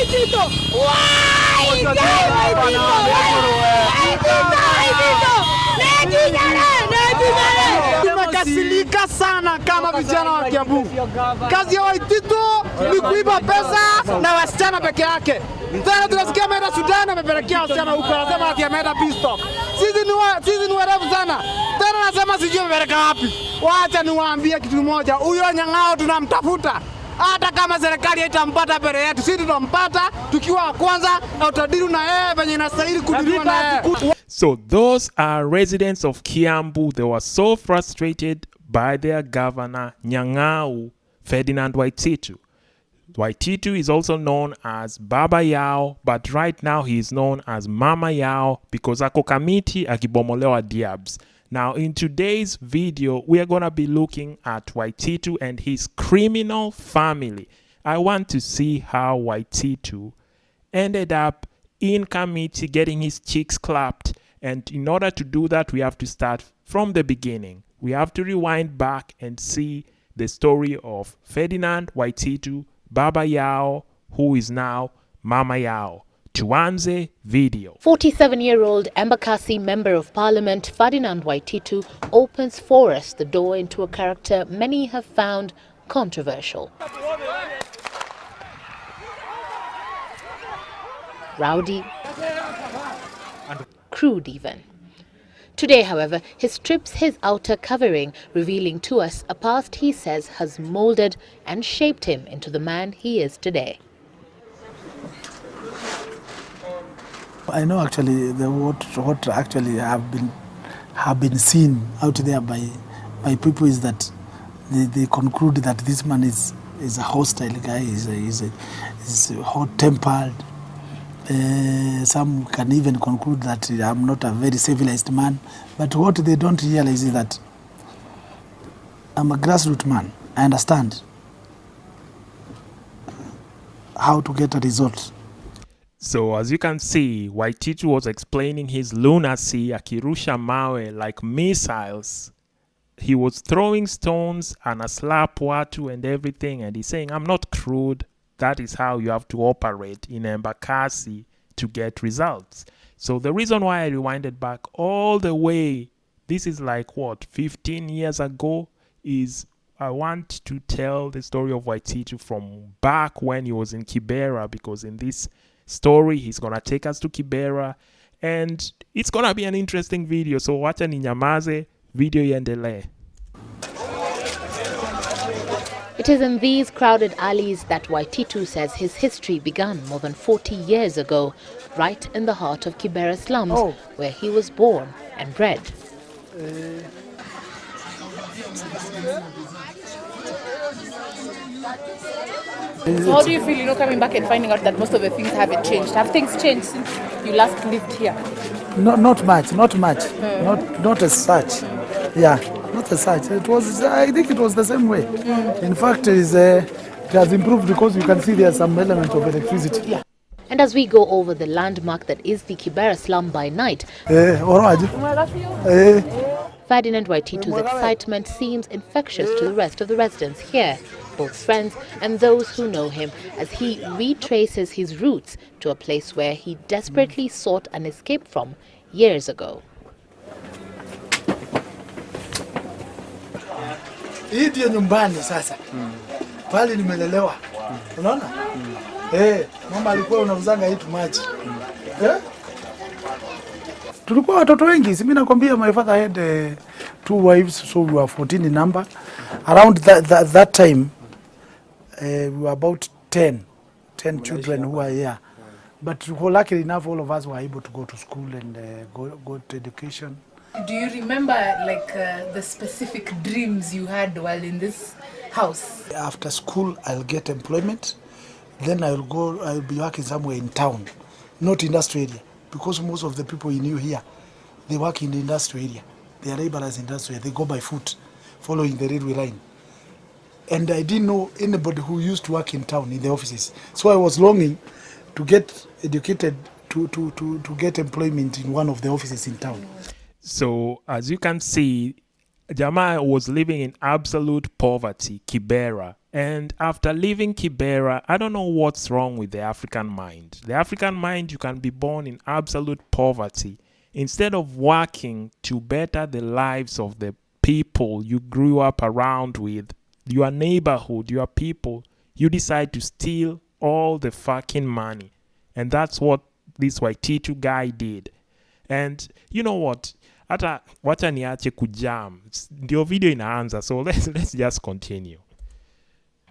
Waititu! Tumekasirika sana kama vijana wa Kiambu. Kazi ya Waititu ni kuiba pesa na wasichana peke yake. Tena tunasikia ameenda Sudan, amepelekea wasichana huko, anasema ati ameenda peace talk. Sisi ni werevu sana. Tena anasema sijui amepeleka wapi. Wacha niwaambie kitu moja, huyo nyang'ao tunamtafuta. Hata kama serikali haitampata mbele yetu, sisi tutampata tukiwa wa kwanza na utadiru na yeye venye inastahili kudiriwa na yeye. So those are residents of Kiambu. They were so frustrated by their governor, Nyang'au Ferdinand Waititu. Waititu is also known as Baba Yao, but right now he is known as Mama Yao because ako kamiti akibomolewa diabs. Now in today's video, we are going to be looking at Waititu and his criminal family. I want to see how Waititu ended up in committee getting his cheeks clapped. And in order to do that, we have to start from the beginning. We have to rewind back and see the story of Ferdinand Waititu, Baba Yao, who is now Mama Yao. Tuanze video. 47-year-old Embakasi Member of Parliament Ferdinand Waititu opens for us the door into a character many have found controversial. Rowdy, crude even. Today, however, he strips his outer covering, revealing to us a past he says has molded and shaped him into the man he is today. I know actually what actually have been seen out there by people is that they conclude that this man is a hostile guy, is hot-tempered. Some can even conclude that I'm not a very civilized man. But what they don't realize is that I'm a grassroots man. I understand how to get a result. So as you can see, Waititu was explaining his lunacy, akirusha mawe like missiles. He was throwing stones and a slap watu and everything, and he's saying, I'm not crude. That is how you have to operate in Embakasi to get results. So the reason why I rewinded back all the way, this is like what, 15 years ago, is I want to tell the story of Waititu from back when he was in Kibera, because in this story he's gonna take us to Kibera and it's gonna be an interesting video. So wacha ninyamaze, video iendelee. It is in these crowded alleys that Waititu says his history began more than 40 years ago, right in the heart of Kibera slums, where he was born and bred. So how do you feel, coming back and finding out that most of the things haven't changed? Have things changed since you last lived here? No, not much. Not as such. Yeah, not as such. I think it was the same way. In fact, it has improved because you can see there's some element of electricity. Yeah. And as we go over the landmark that is the Kibera slum by night, Ferdinand Waititu's excitement seems infectious to the rest of the residents here, both friends and those who know him, as he retraces his roots to a place where he desperately sought an escape from years ago. Hii ndio nyumbani sasa. Pale nimelelewa. Unaona? Mama alikuwa unauzanga hii maji. Tulikuwa watoto wengi. Mimi nakwambia my father had 2 wives, so we were 14 in number. Around that time we were about 10 children who were here. But luckily enough, all of us were able to go to school and go to education. Do you remember the specific dreams you had while in this house? After school, I'll get employment. Then I'll be working somewhere in town, not industry area, because most of the people you knew here, they work in the industry area. They are laborers in industry. They go by foot, following the railway line. And I didn't know anybody who used to work in town in the offices. So I was longing to get educated, to get employment in one of the offices in town. So as you can see, Jamaa was living in absolute poverty, Kibera. And after leaving Kibera, I don't know what's wrong with the African mind. The African mind, you can be born in absolute poverty. Instead of working to better the lives of the people you grew up around with, your neighborhood, your people, you decide to steal all the fucking money. And that's what this Waititu guy did. And you know what? Hata wacha niache kujam. Ndio video inaanza, so let's just continue.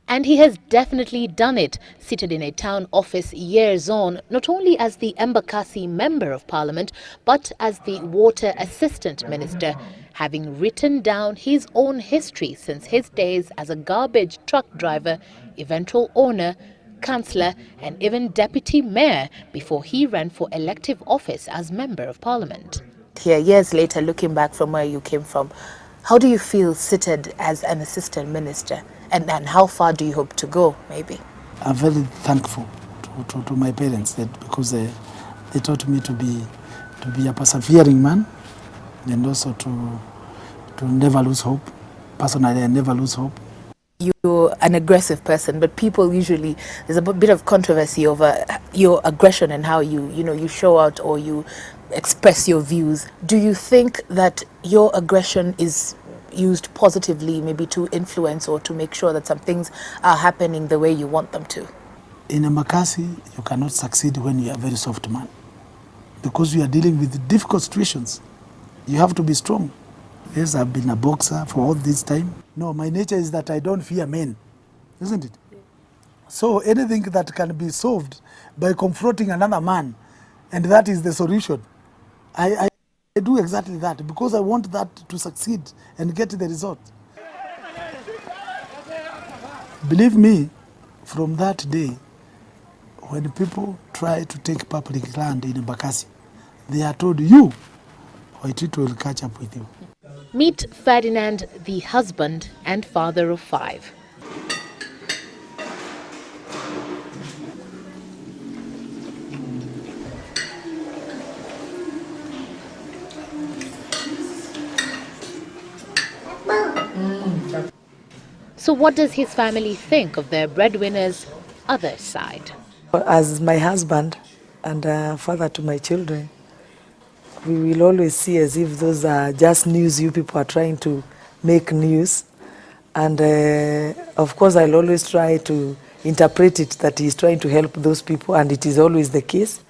And he has definitely done it, seated in a town office years on, not only as the Embakasi Member of Parliament, but as the Water Assistant Minister, having written down his own history since his days as a garbage truck driver, eventual owner, councillor and even deputy mayor before he ran for elective office as Member of Parliament. Here, years later, looking back from where you came from, how do you feel seated as an assistant minister? And how far do you hope to go, maybe? I'm very thankful to my parents because they taught me to be a persevering man and also to never lose hope. Personally, I never lose hope. You're an aggressive person, but people usually, there's a bit of controversy over your aggression and how you show out or you express your views. Do you think that your aggression is used positively, maybe to influence or to make sure that some things are happening the way you want them to? In Embakasi, you cannot succeed when you are a very soft man. Because you are dealing with difficult situations. You have to be strong. Yes, I've been a boxer for all this time. No, my nature is that I don't fear men, isn't it? Yeah. So anything that can be solved by confronting another man, and that is the solution, I do exactly that because I want that to succeed and get the result. Believe me, from that day, when people try to take public land in Embakasi, they are told, you, Waititu will catch up with you. Meet Ferdinand, the husband and father of 5. So what does his family think of their breadwinner's other side? As my husband and father to my children, we will always see as if those are just news you people are trying to make news. And of course, I'll always try to interpret it that he's trying to help those people, and it is always the case.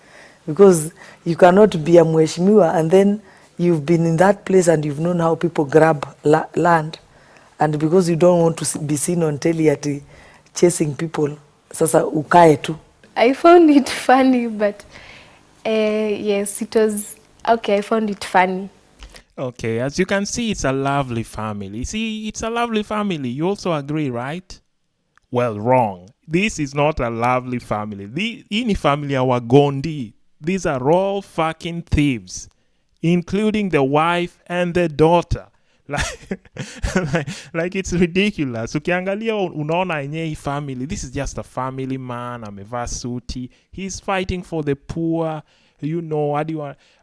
Because you cannot be a mheshimiwa and then you've been in that place and you've known how people grab land. And because you don't want to be seen on telly at chasing people, sasa ukae tu. I found it funny, but yes, it was okay. I found it funny. Okay, as you can see, it's a lovely family. See, it's a lovely family. You also agree, right? Well, wrong. This is not a lovely family. Ini family are Gondi. These are all fucking thieves, including the wife and the daughter. Like it's ridiculous. Ukiangalia unaona yenye family. This is just a family man. Amevaa suti. He's fighting for the poor. You know,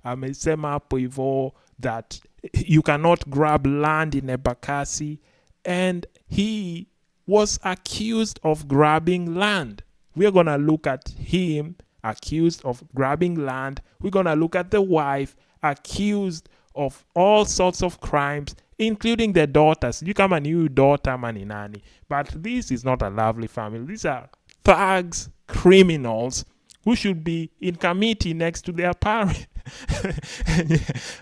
amesema hapo hivyo that you cannot grab land in Embakasi, and he was accused of grabbing land. We're going to look at him accused of grabbing land. We're going to look at the wife accused of all sorts of crimes, including the daughters. You come a new daughter, maninani. But this is not a lovely family. These are thugs, criminals, who should be in committee next to their parents.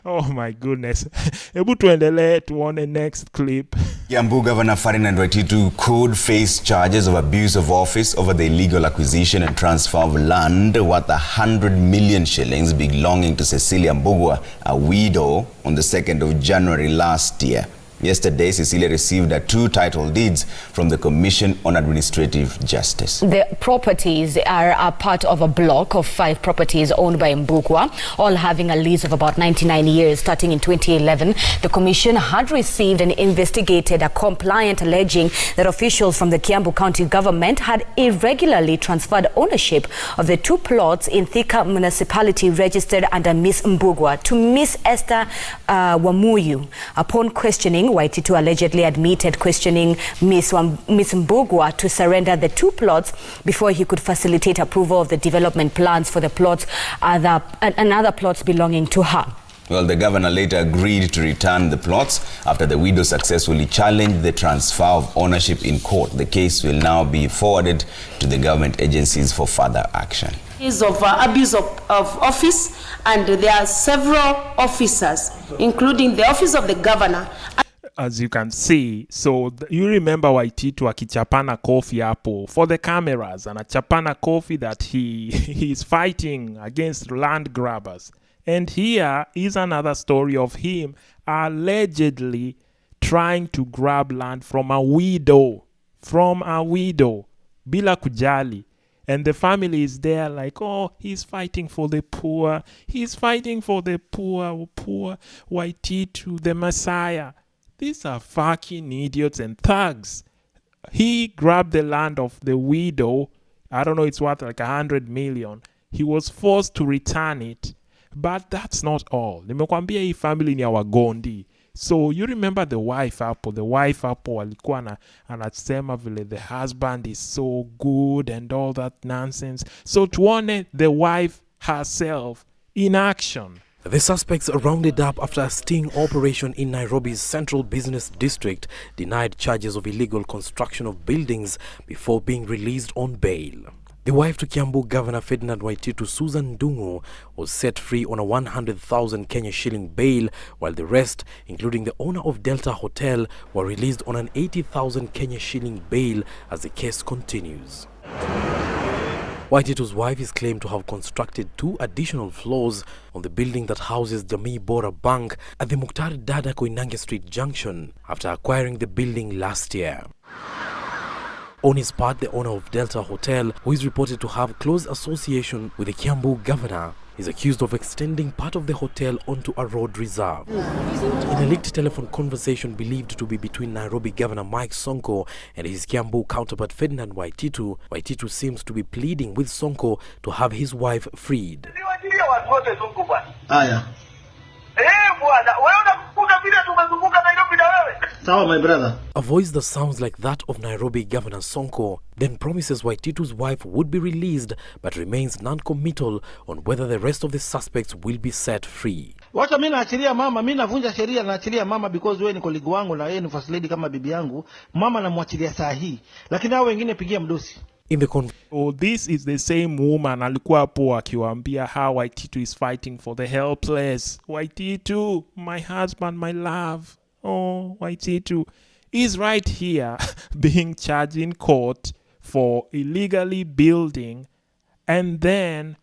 Oh my goodness. Ebu tuendelee tuone next clip. Kiambu Governor Ferdinand Waititu could face charges of abuse of office over the illegal acquisition and transfer of land worth 100 million shillings belonging to Cecilia Mbugua, a widow, on the 2nd of January last year. Yesterday, Cecilia received 2 title deeds from the Commission on Administrative Justice. The properties are a part of a block of 5 properties owned by Mbugua, all having a lease of about 99 years starting in 2011. The Commission had received and investigated a complaint alleging that officials from the Kiambu County government had irregularly transferred ownership of the 2 plots in Thika municipality registered under Miss Mbugua to Miss Esther Wamuyu. Upon questioning, hearing, Waititu allegedly admitted questioning Ms. Mbugua to surrender the 2 plots before he could facilitate approval of the development plans for the plots and other plots belonging to her. Well, the governor later agreed to return the plots after the widow successfully challenged the transfer of ownership in court. The case will now be forwarded to the government agencies for further action. Is of abuse of office, and there are several officers, including the office of the governor. As you can see, so you remember Waititu akichapana kofi hapo for the cameras, and achapana kofi that he is fighting against land grabbers. And here is another story of him allegedly trying to grab land from a widow, bila kujali. And the family is there like, oh, he's fighting for the poor. He's fighting for the poor Waititu, the Messiah. These are fucking idiots and thugs. He grabbed the land of the widow. I don't know, it's worth like 100 million. He was forced to return it. But that's not all. Nimekwambia hii family ni wagondi. So you remember the wife hapo alikuwa anasema vile the husband is so good and all that nonsense. So tuone the wife herself in action. The suspects rounded up after a sting operation in Nairobi's Central Business District denied charges of illegal construction of buildings before being released on bail. The wife to Kiambu Governor Ferdinand Waititu, Susan Wangari, was set free on a 100,000 Kenya shilling bail, while the rest, including the owner of Delta Hotel, were released on an 80,000 Kenya shilling bail as the case continues. Waititu's wife is claimed to have constructed 2 additional floors on the building that houses Jamii Bora Bank at the Mukhtar Dada Koinange Street Junction after acquiring the building last year. On his part, the owner of Delta Hotel, who is reported to have close association with the Kiambu governor, is accused of extending part of the hotel onto a road reserve. In a leaked telephone conversation believed to be between Nairobi Governor Mike Sonko and his Kiambu counterpart Ferdinand Waititu, Waititu seems to be pleading with Sonko to have his wife freed. My brother. A voice that sounds like that of Nairobi Governor Sonko then promises Waititu's wife would be released but remains non-committal on whether the rest of the suspects will be set free. Wacha mimi naachilia mama, mimi navunja sheria naachilia mama because wewe ni colleague wangu na yeye ni first lady kama bibi yangu. Mama namwachilia saa hii. Lakini hao wengine pigia mdosi. Oh, this is the same woman alikuwa hapo akiwaambia how Waititu is fighting for the helpless. Waititu, my husband, my love. Oh, Waititu is right here being charged in court for illegally building, and then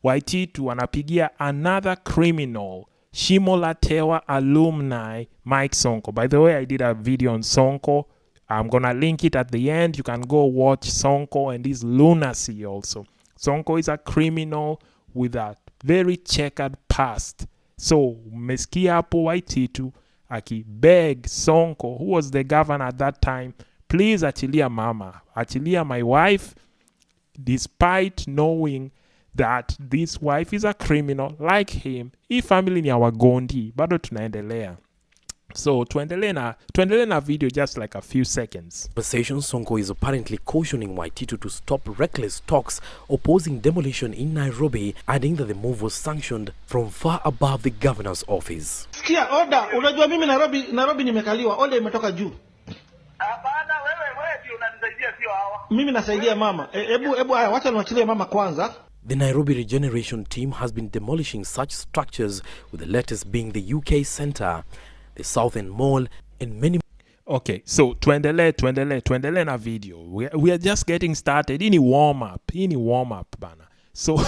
Waititu anapigia another criminal, Shimo La Tewa alumni, Mike Sonko. By the way, I did a video on Sonko. I'm going to link it at the end. You can go watch Sonko and his lunacy also. Sonko is a criminal with a very checkered past. So, umesikia hapo Waititu akibeg Sonko, who was the governor at that time, please achilia mama, achilia my wife, despite knowing that this wife is a criminal like him. Hii family ni ya wagondi, bado tunaendelea. So tuendelee na video just like a few seconds. Conversation. Sonko is apparently cautioning Waititu to stop reckless talks opposing demolition in Nairobi, adding that the move was sanctioned from far above the governor's office. Sikia order, unajua mimi Nairobi nimekaliwa, order imetoka juu. Hapana, wewe ndio unanisaidia sio hawa. Mimi nasaidia mama. Hebu wacha niwachilie mama kwanza. The Nairobi Regeneration team has been demolishing such structures, with the latest being the UK Centre, the Southern Mall, and many. Okay, so tuendelee na video. We are just getting started. Ini warm up bana. So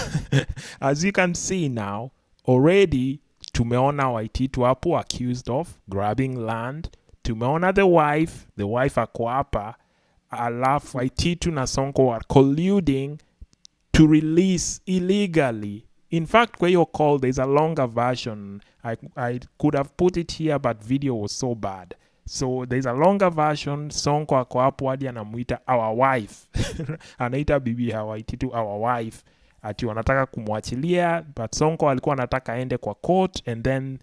as you can see now, already tumeona Waititu hapo accused of grabbing land. Tumeona the wife ako hapa, alafu Waititu na Sonko are colluding to release illegally. In fact, kwa hiyo call, there's a longer version. I could have put it here, but video was so bad. So there's a longer version. Sonko ako hapo hadi anamuita our wife. Anaita bibi Waititu our wife. Ati wanataka kumwachilia, but Sonko alikuwa anataka aende kwa court, and then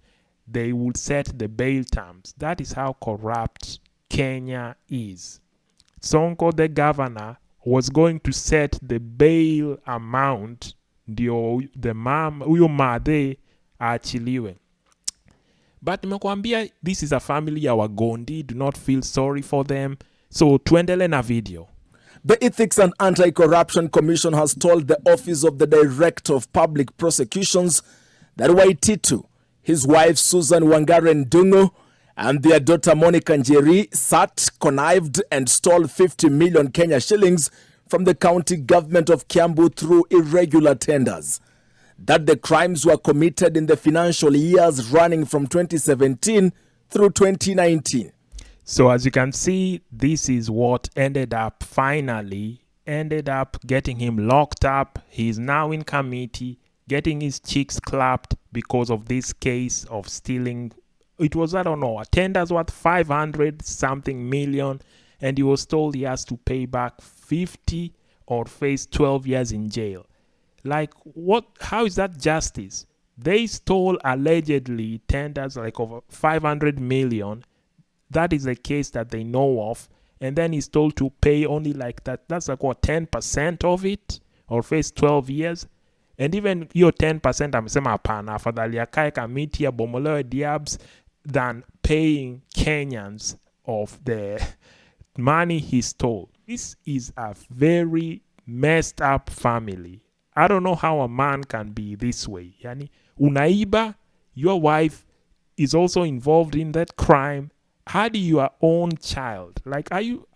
they would set the bail terms. That is how corrupt Kenya is. Sonko, the governor, was going to set the bail amount ndio the huyo madhe aachiliwe. But nimekuambia, this is a family ya Wagondi. Do not feel sorry for them. So tuendele na video. The Ethics and Anti-Corruption Commission has told the Office of the Director of Public Prosecutions that Waititu, his wife Susan Wangari Ndungu, and their daughter Monica Njeri sat, connived, and stole 50 million Kenya shillings from the county government of Kiambu through irregular tenders. That the crimes were committed in the financial years running from 2017 through 2019. So as you can see, this is what ended up getting him locked up. He is now in committee, getting his cheeks clapped because of this case of stealing. It was, I don't know, tenders worth 500 something million, and he was told he has to pay back 50 or face 12 years in jail. Like, what? How is that justice? They stole allegedly tenders like over 500 million. That is a case that they know of. And then he's told to pay only like that. That's like what, 10% of it? Or face 12 years? And even your 10% amesema hapana, afadhali akae kamiti ya bomolewe diabs than paying Kenyans of the money he stole. This is a very messed up family. I don't know how a man can be this way. Yani, unaiba, your wife is also involved in that crime. Had your own child. Like, are you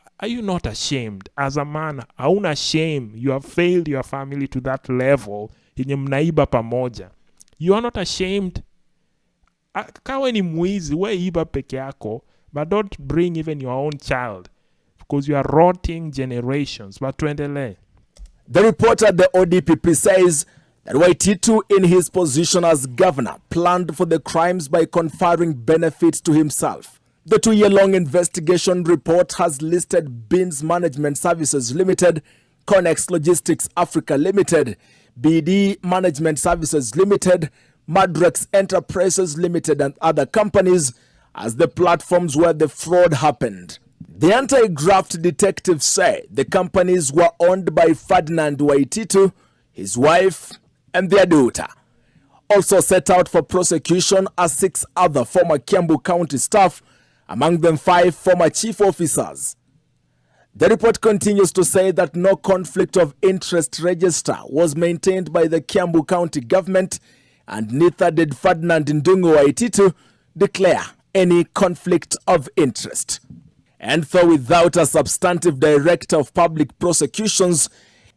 not ashamed? As a man, hauna shame. You have failed your family to that level. Yenye mnaiba pamoja. You are not ashamed. Kawe ni mwizi, we iba peke yako, but don't bring even your own child, because you are rotting generations. But tuendelee. The report at the ODPP says that Waititu, in his position as governor, planned for the crimes by conferring benefits to himself. The 2-year-long investigation report has listed Beans Management Services Limited, Connex Logistics Africa Limited, BD Management Services Limited, Madrex Enterprises Limited, and other companies as the platforms where the fraud happened. The anti-graft detectives say the companies were owned by Ferdinand Waititu, his wife, and their daughter. Also set out for prosecution are 6 other former Kiambu County staff, among them 5 former chief officers. The report continues to say that no conflict of interest register was maintained by the Kiambu County government, and neither did Ferdinand Ndungu Waititu declare any conflict of interest. And though without a substantive director of public prosecutions,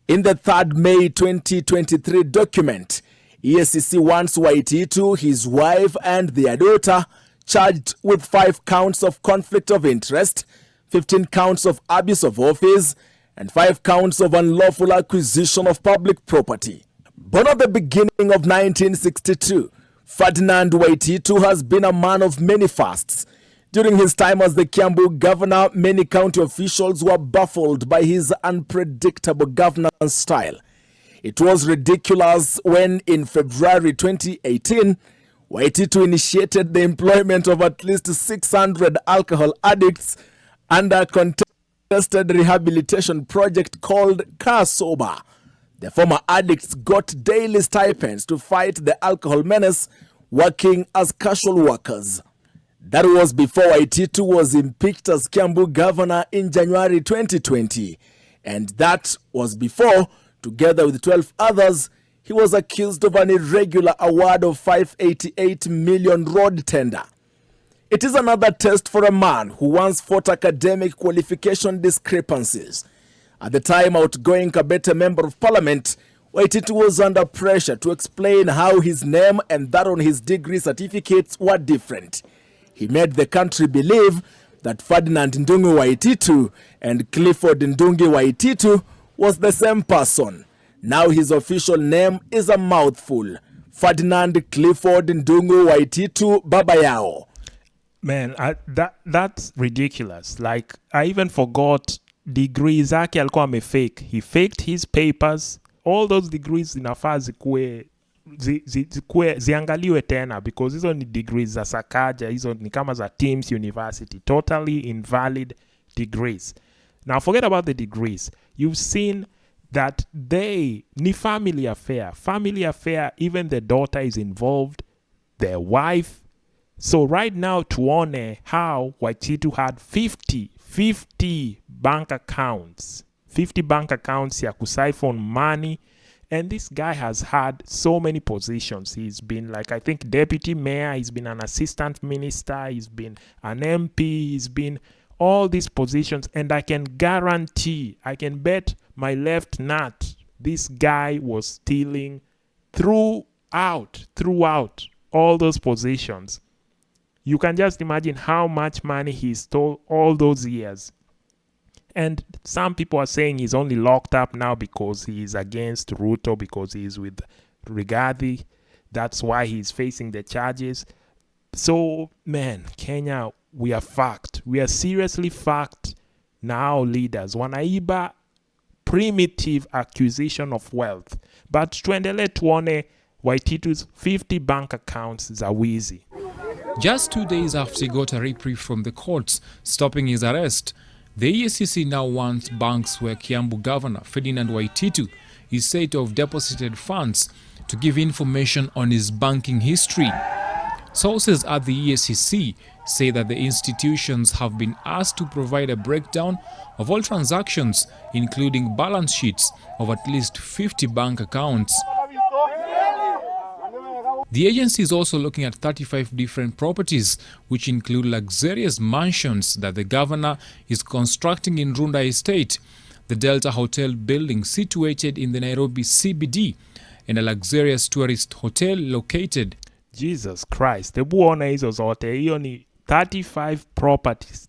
in the 3rd May 2023 document, EACC wants Waititu, his wife, and their daughter charged with 5 counts of conflict of interest, 15 counts of abuse of office, and 5 counts of unlawful acquisition of public property. Born at the beginning of 1962, Ferdinand Waititu has been a man of many fasts. During his time as the Kiambu governor, many county officials were baffled by his unpredictable governance style. It was ridiculous when, in February 2018, Waititu initiated the employment of at least 600 alcohol addicts under a contested rehabilitation project called Car Sober. The former addicts got daily stipends to fight the alcohol menace, working as casual workers. That was before Waititu was impeached as Kiambu governor in January 2020. And that was before, together with 12 others, he was accused of an irregular award of 588 million road tender. It is another test for a man who once fought academic qualification discrepancies. At the time, outgoing Kabete Member of Parliament, Waititu was under pressure to explain how his name and that on his degree certificates were different. He made the country believe that Ferdinand Ndungu Waititu and Clifford Ndungi Waititu was the same person. Now his official name is a mouthful. Ferdinand Clifford Ndungu Waititu Babayao. Man, that's ridiculous. Like, I even forgot degrees zake alikuwa amefake. He faked his papers. All those degrees inafaa zikuwe ziangaliwe tena, because hizo ni degrees za Sakaja, hizo ni kama za Teams University, totally invalid degrees. Now forget about the degrees. You've seen that ni family affair, even the daughter is involved, their wife. So right now tuone how Waititu had 50 bank accounts ya kusiphon money. And this guy has had so many positions. He's been, like, I think, deputy mayor. He's been an assistant minister. He's been an MP. He's been all these positions. And I can bet my left nut, this guy was stealing throughout all those positions. You can just imagine how much money he stole all those years. And some people are saying he's only locked up now because he's against Ruto, because he's with Rigathi. That's why he's facing the charges. So, man, Kenya, we are fucked. We are seriously fucked now, leaders. Wanaiba primitive acquisition of wealth. But tuendele tuone Waititu's 50 bank accounts za wizi. Just 2 days after he got a reprieve from the courts stopping his arrest, the EACC now wants banks where Kiambu Governor Ferdinand Waititu is said to have deposited funds to give information on his banking history. Sources at the EACC say that the institutions have been asked to provide a breakdown of all transactions, including balance sheets of at least 50 bank accounts. The agency is also looking at 35 different properties, which include luxurious mansions that the governor is constructing in Runda Estate, the Delta Hotel building situated in the Nairobi CBD, and a luxurious tourist hotel located. Jesus Christ, tebuona hizo zote, hiyo ni 35 properties.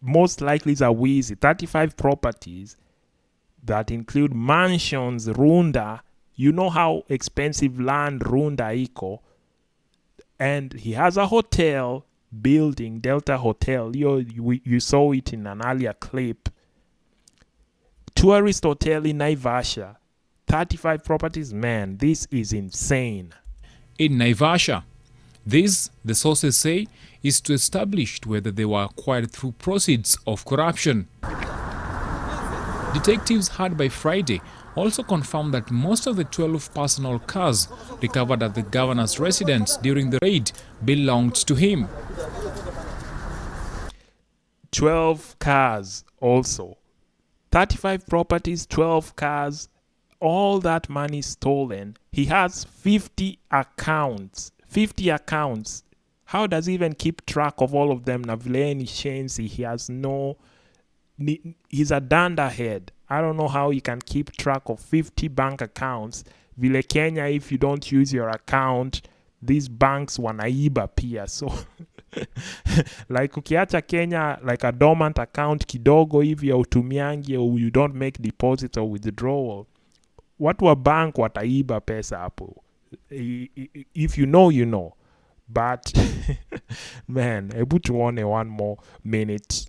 Most likely za wizi. 35 properties that include mansions, Runda. You know how expensive land Runda iko. And he has a hotel building, Delta Hotel. You saw it in an earlier clip. Tourist hotel in Naivasha. 35 properties. Man, this is insane. In Naivasha, this, the sources say, is to establish whether they were acquired through proceeds of corruption. Detectives heard by Friday also confirmed that most of the 12 personal cars recovered at the governor's residence during the raid belonged to him. 12 cars also. 35 properties, 12 cars, all that money stolen. He has 50 accounts. 50 accounts. How does he even keep track of all of them? Navleni Shensi, he has no... He's a dunderhead. I don't know how he can keep track of 50 bank accounts. Vile Kenya, if you don't use your account, these banks wanaiba pia. So, like ukiacha Kenya, like a dormant account kidogo hivi ya utumiangi, or you don't make deposit or withdrawal, watu wa bank wataiba pesa hapo. If you know, you know. But, man, hebu tuone one more minute.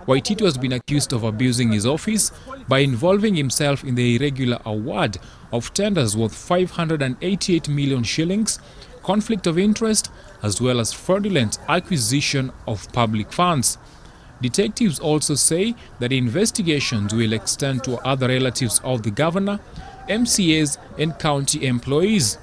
Waititu has been accused of abusing his office by involving himself in the irregular award of tenders worth 588 million shillings, conflict of interest, as well as fraudulent acquisition of public funds. Detectives also say that investigations will extend to other relatives of the governor, MCAs, and county employees.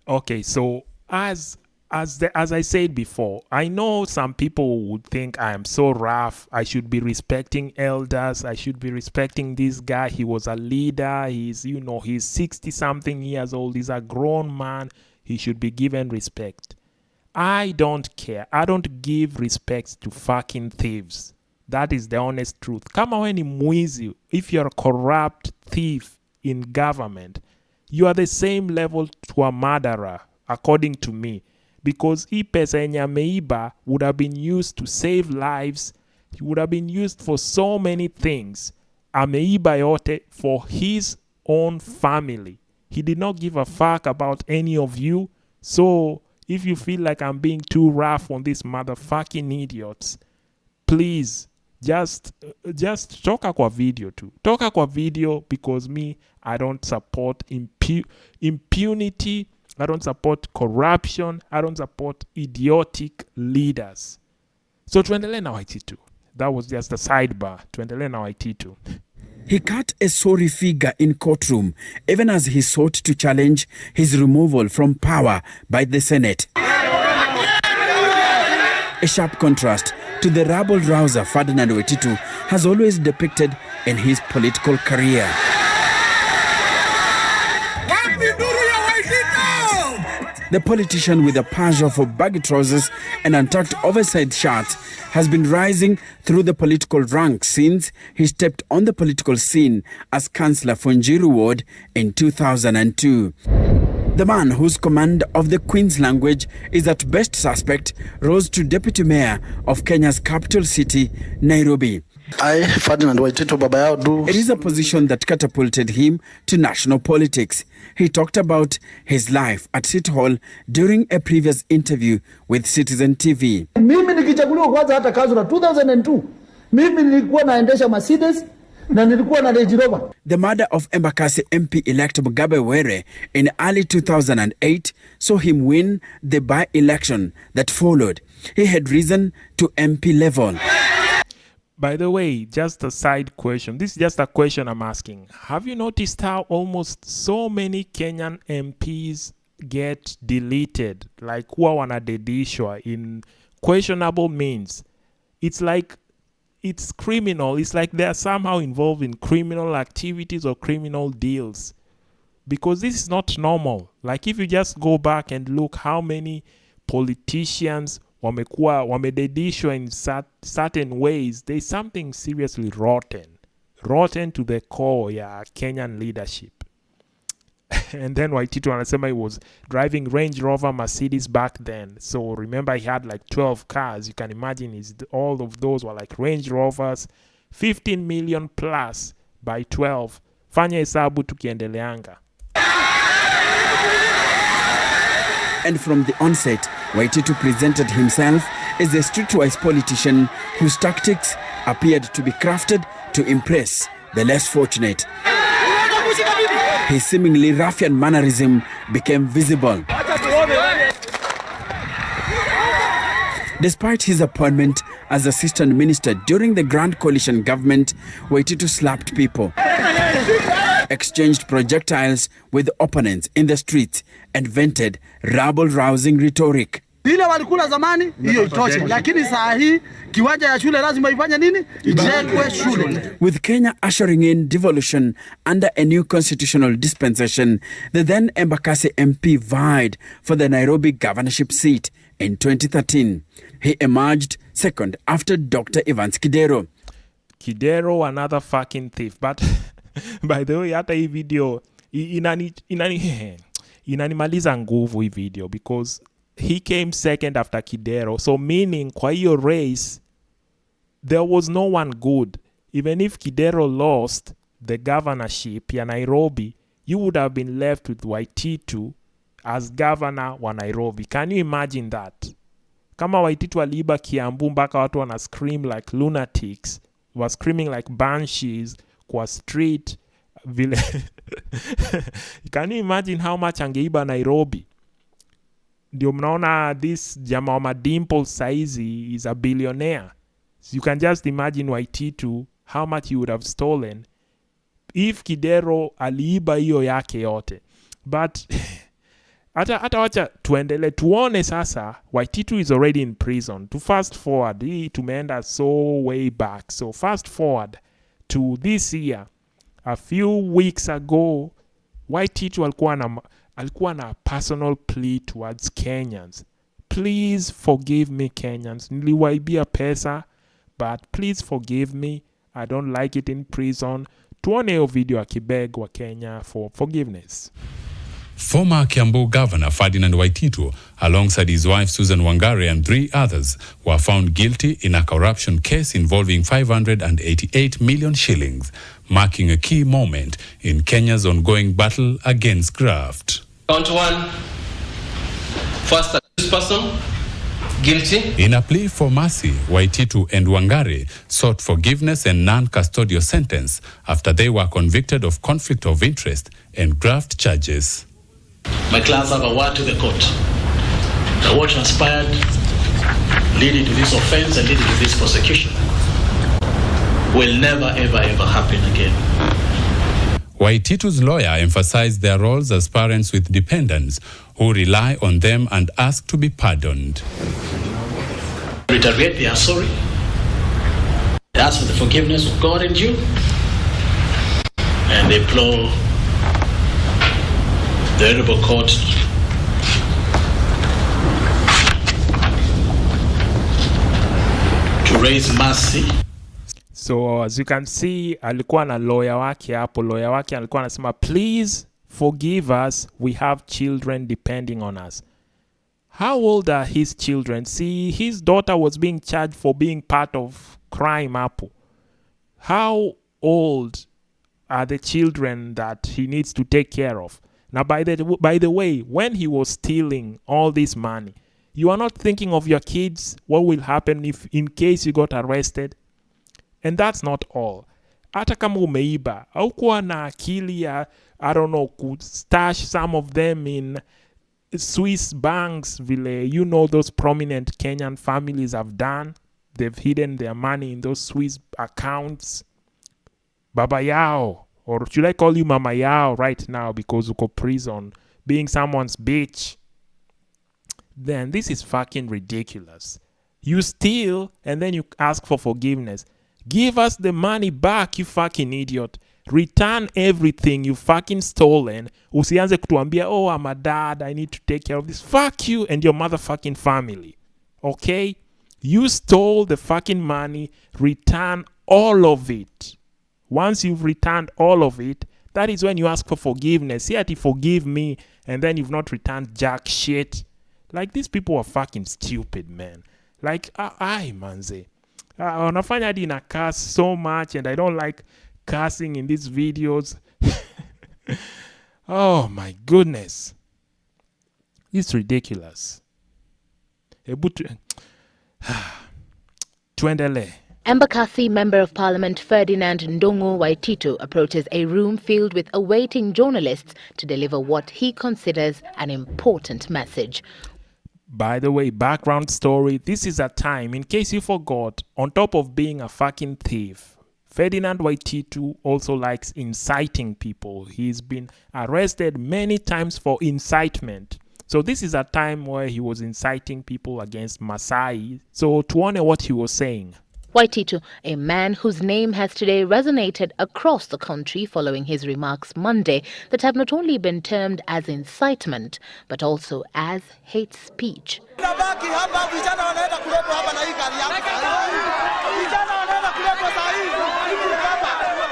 Okay, so as I said before, I know some people would think I am so rough. I should be respecting elders. I should be respecting this guy. He was a leader. He's 60-something years old. He's a grown man. He should be given respect. I don't care. I don't give respect to fucking thieves. That is the honest truth. Kama we ni mwizi, if you're a corrupt thief in government, you are the same level to a murderer, according to me. Because hii pesa yenye ameiba would have been used to save lives. It would have been used for so many things. Ameiba yote for his own family. He did not give a fuck about any of you. So if you feel like I'm being too rough on these motherfucking idiots, please just toka kwa video tu. Toka kwa video, because me, I don't support impunity. I don't support corruption. I don't support idiotic leaders. So tuendelee na Waititu. That was just a sidebar. Tuendelee na Waititu. He cut a sorry figure in courtroom, even as he sought to challenge his removal from power by the Senate. A sharp contrast to the rabble-rouser Ferdinand Waititu has always depicted in his political career. The politician with a passion for baggy trousers and untucked oversized shirts has been rising through the political ranks since he stepped on the political scene as Councillor for Njiru Ward in 2002. The man whose command of the Queen's language is at best suspect rose to Deputy Mayor of Kenya's capital city, Nairobi. Ferdinand Waititu baba yao do. It is a position that catapulted him to national politics. He talked about his life at City Hall during a previous interview with Citizen TV. Mimi nikichaguliwa kwanza hata kazi na 2002. Mimi nilikuwa naendesha Mercedes na nilikuwa na Range Rover. The murder of Embakasi MP-elect Mugabe Were in early 2008 saw him win the by-election that followed. He had risen to MP level. By the way, just a side question. This is just a question I'm asking. Have you noticed how almost so many Kenyan MPs get deleted? Like huwa wanadedishwa in questionable means. It's like it's criminal. It's like they are somehow involved in criminal activities or criminal deals. Because this is not normal. Like if you just go back and look how many politicians wamededishwa in certain ways, there's something seriously rotten to the core ya Kenyan leadership. And then Waititu anasema he was driving Range Rover Mercedes back then. So remember he had like 12 cars. You can imagine all of those were like Range Rovers, 15 million plus by 12. Fanya hesabu tukiendeleanga. And from the onset, Waititu presented himself as a streetwise politician whose tactics appeared to be crafted to impress the less fortunate. His seemingly ruffian mannerism became visible. Despite his appointment as assistant minister during the Grand Coalition government, Waititu slapped people, exchanged projectiles with opponents in the streets, and vented rabble-rousing rhetoric. Ile walikula zamani hiyo itoshe, lakini saa hii kiwanja ya shule lazima ifanye nini? Ijengwe shule. With Kenya ushering in devolution under a new constitutional dispensation, the then Embakasi MP vied for the Nairobi governorship seat in 2013. He emerged second after Dr. Evans Kidero. Kidero, another fucking thief. But by the way, hata hii video inanimaliza nguvu hii video because he came second after Kidero. So meaning kwa hiyo race, there was no one good. Even if Kidero lost the governorship ya Nairobi, you would have been left with Waititu as governor wa Nairobi. Can you imagine that? Kama Waititu aliiba Kiambu mpaka watu wana scream like lunatics, was screaming like banshees kwa street vile. Can you imagine how much angeiba Nairobi? Ndio mnaona this jamaa wa madimple saizi is a billionaire. So you can just imagine Waititu how much he would have stolen if Kidero aliiba hiyo yake yote. But hata wacha tuendele tuone sasa. Waititu is already in prison. To fast forward, hii tumeenda so way back. So fast forward to this year. A few weeks ago, Waititu alikuwa na personal plea towards Kenyans. Please forgive me, Kenyans. Niliwaibia pesa, but please forgive me. I don't like it in prison. Tuone hiyo video akibeg wa Kenya for forgiveness. Former Kiambu Governor Ferdinand Waititu, alongside his wife Susan Wangari and 3 others, were found guilty in a corruption case involving 588 million shillings, marking a key moment in Kenya's ongoing battle against graft. Count 1. First accused person, guilty. In a plea for mercy, Waititu and Wangari sought forgiveness and non-custodial sentence after they were convicted of conflict of interest and graft charges. My clients have a word to the court that what transpired leading to this offense and leading to this prosecution will never, ever, ever happen again. Waititu's lawyer emphasized their roles as parents with dependents who rely on them and ask to be pardoned. Reiterate, they are sorry. They ask for the forgiveness of God and you, and they implore the Honorable Court to raise mercy. So as you can see, alikuwa na lawyer wake hapo. Lawyer wake alikuwa anasema, please forgive us, we have children depending on us. How old are his children? See, his daughter was being charged for being part of crime hapo. How old are the children that he needs to take care of? Now, by the way, when he was stealing all this money, you are not thinking of your kids, what will happen if in case you got arrested? And that's not all. Hata kama umeiba, haukuwa na akili ya, I don't know, could stash some of them in Swiss banks, vile, you know, those prominent Kenyan families have done. They've hidden their money in those Swiss accounts. Baba Yao, or should I call you Mama Yao right now because uko prison, being someone's bitch. Then this is fucking ridiculous. You steal and then you ask for forgiveness. Give us the money back, you fucking idiot. Return everything you fucking stolen. Usianze kutuambia, oh, I'm a dad, I need to take care of this. Fuck you and your motherfucking family. Okay? You stole the fucking money. Return all of it. Once you've returned all of it, that is when you ask for forgiveness. Yet you forgive me and then you've not returned jack shit. Like, these people are fucking stupid, man. Like, manze. Wanafanya hadi na curse so much and I don't like cursing in these videos. Oh my goodness. It's ridiculous. Tuendele. Embakasi Member of Parliament Ferdinand Waititu approaches a room filled with awaiting journalists to deliver what he considers an important message. By the way, background story, this is a time, in case you forgot, on top of being a fucking thief, Ferdinand Waititu also likes inciting people. He's been arrested many times for incitement. So this is a time where he was inciting people against Masai. So tuone what he was saying. Waititu, a man whose name has today resonated across the country following his remarks Monday that have not only been termed as incitement, but also as hate speech.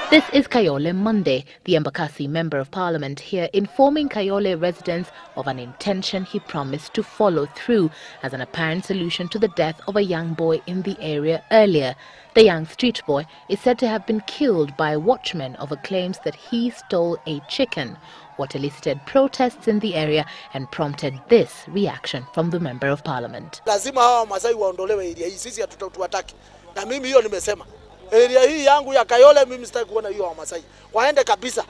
This is Kayole Monday, the Embakasi Member of Parliament here informing Kayole residents of an intention he promised to follow through as an apparent solution to the death of a young boy in the area earlier. The young street boy is said to have been killed by watchmen over claims that he stole a chicken, what elicited protests in the area and prompted this reaction from the Member of Parliament. Lazima hawa Masai waondolewe area hii, sisi hatuwataki. Na mimi hiyo nimesema. Area hii yangu ya Kayole mimi sitaki kuona hiyo wa Masai. Waende kabisa.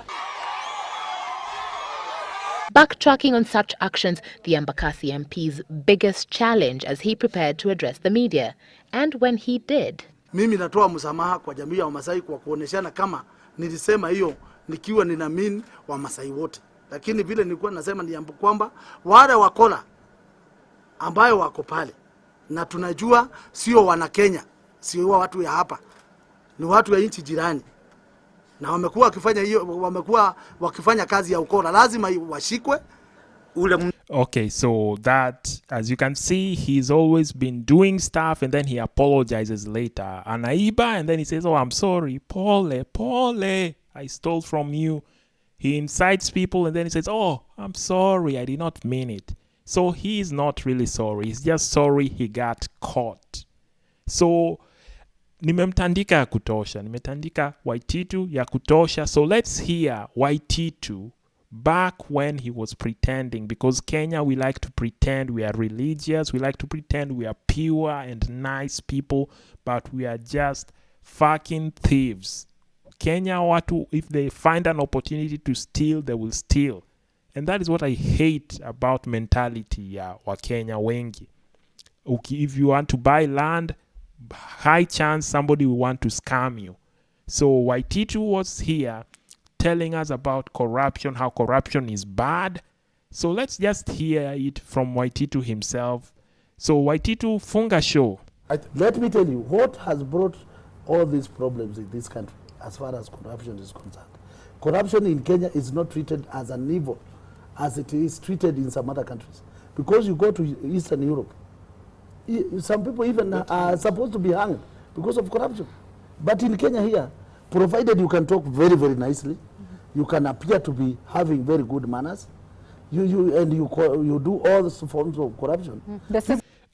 Backtracking on such actions, the Embakasi MP's biggest challenge as he prepared to address the media. And when he did. Mimi natoa msamaha kwa jamii ya Masai kwa kuoneshana kama nilisema hiyo nikiwa ninaamini wa Masai wote. Lakini vile nilikuwa nasema ni kwamba wale wakora ambayo wako pale na tunajua sio wana Kenya, sio watu ya hapa. Ni watu ya nchi jirani. Na wamekuwa wakifanya kazi ya ukora, lazima washikwe. Okay, so that, as you can see, he's always been doing stuff and then he apologizes later. Anaiba and then he says, oh, I'm sorry, Pole, I stole from you. He incites people and then he says, oh, I'm sorry, I did not mean it. So he's not really sorry, he's just sorry he got caught. So nimemtandika ya kutosha, nimetandika Waititu ya kutosha. So let's hear Waititu back when he was pretending, because Kenya, we like to pretend we are religious, we like to pretend we are pure and nice people, but we are just fucking thieves. Kenya watu, if they find an opportunity to steal, they will steal. And that is what I hate about mentality ya Wakenya wengi. Okay, if you want to buy land, high chance somebody will want to scam you. So Waititu was here telling us about corruption, how corruption is bad. So let's just hear it from Waititu himself. So Waititu, funga show. Let me tell you, what has brought all these problems in this country as far as corruption is concerned. Corruption in Kenya is not treated as an evil as it is treated in some other countries. Because you go to Eastern Europe, some people even are supposed to be hanged because of corruption. But in Kenya here, provided you can talk very, very nicely, you can appear to be having very good manners, you do all the forms of corruption.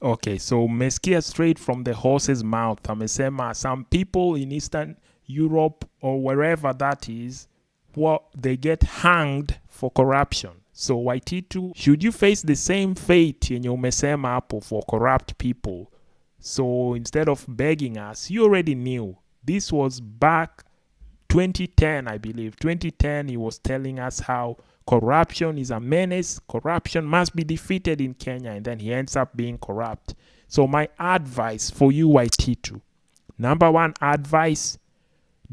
Okay, so meskia straight from the horse's mouth. Amesema some people in Eastern Europe or wherever that is, they get hanged for corruption. So Waititu, should you face the same fate yenye umesema hapo for corrupt people? So instead of begging us, you already knew. This was back 2010, I believe. 2010, he was telling us how corruption is a menace. Corruption must be defeated in Kenya. And then he ends up being corrupt. So my advice for you, Waititu. Number one advice,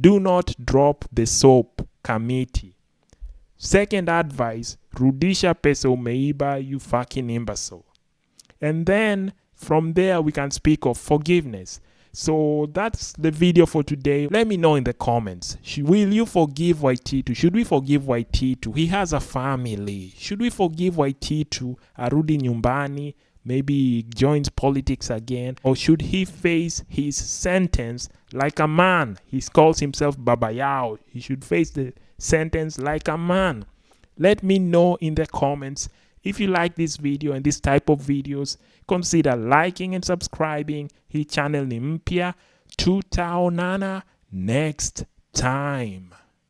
do not drop the soap committee. Second advice, rudisha pesa umeiba, you fucking imbecile. And then from there, we can speak of forgiveness. So that's the video for today. Let me know in the comments. Will you forgive Waititu? Should we forgive Waititu? He has a family. Should we forgive Waititu? Arudi nyumbani? Maybe he joins politics again? Or should he face his sentence like a man? He calls himself Baba Yao. He should face the sentence like a man. Let me know in the comments. If you like this video and this type of videos, consider liking and subscribing. Hii channel ni mpya. Tutaonana next time.